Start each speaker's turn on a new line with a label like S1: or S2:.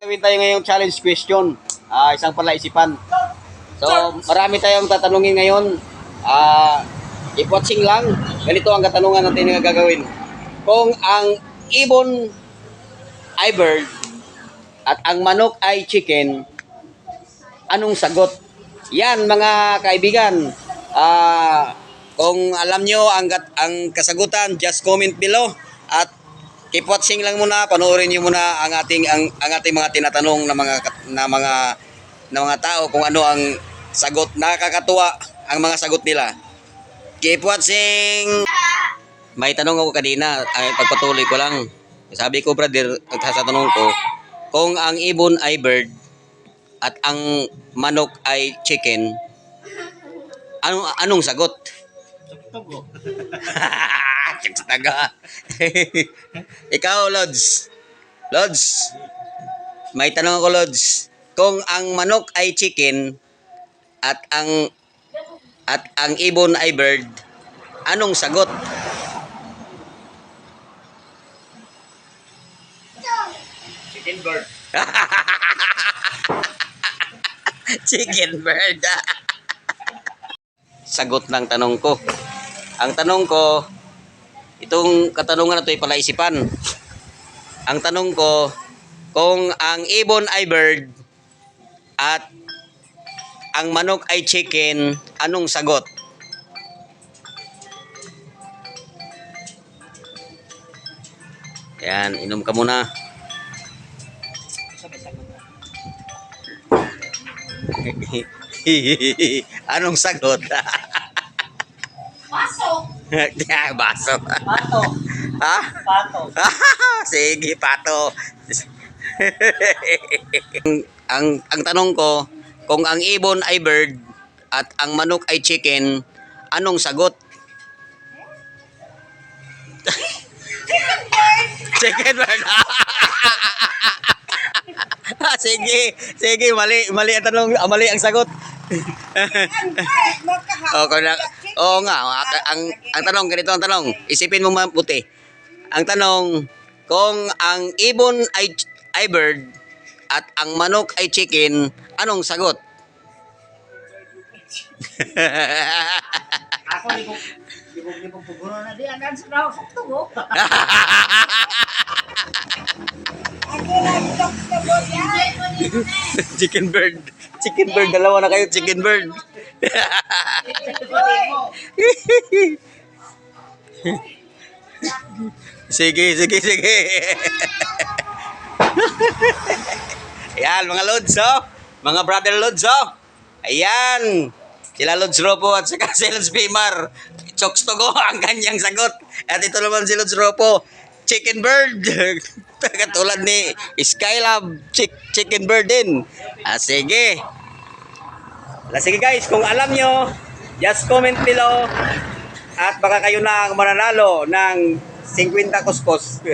S1: Gawin tayo ngayong challenge question. Isang palaisipan. So, marami tayong tatanungin ngayon. If watching lang, ganito ang katanungan natin na gagawin. Kung ang ibon ay bird at ang manok ay chicken, anong sagot? Yan mga kaibigan. Kung alam nyo ang kasagutan, just comment below at keep watching lang muna, panoorin niyo muna ang ating mga tinatanong na mga tao kung ano ang sagot. Nakakatuwa ang mga sagot nila. Keep watching. May tanong ako kanina, ay pagpatuloy ko lang. Sabi ko, brother, sa tanong ko, kung ang ibon ay bird at ang manok ay chicken, anong sagot?
S2: Tugo.
S1: Taga. Ikaw, Lods. Lods. May tanong ako, Lods. Kung ang manok ay chicken at ang ibon ay bird, anong sagot?
S2: Chicken bird.
S1: Chicken bird. Sagot ng tanong ko. Ang tanong ko, itong katanungan na ito ay palaisipan. Ang tanong ko, kung ang ibon ay bird at ang manok ay chicken, anong sagot? Yan, inom ka muna. Anong sagot?
S3: Baso.
S1: Baso.
S2: Pato.
S1: Ha?
S2: Pato.
S1: Sige, pato. ang tanong ko, kung ang ibon ay bird at ang manok ay chicken, anong sagot? Chicken bird. Sige, mali ang tanong, mali ang sagot. Oo nga, ang tanong, ganito ang tanong. Isipin mo mabuti. Ang tanong, kung ang ibon ay bird at ang manok ay chicken, anong sagot?
S2: Ako libog puguno na di andan sa daw sa tugo.
S1: Chicken bird. Chicken bird, dalawa na kayo, chicken bird. Sige. Ayan, mga Lods, oh. Mga brother Lods, oh. Ayan. Sila Lods Ropo at saka si Lods Pimar. Chokes to go ang kanyang sagot. At ito naman si Lods Ropo. Chicken bird. Katulad ni Skylab. Chicken bird din. Sige. Sige guys, kung alam nyo, just comment below. At baka kayo na ang mananalo ng 50 kuskus.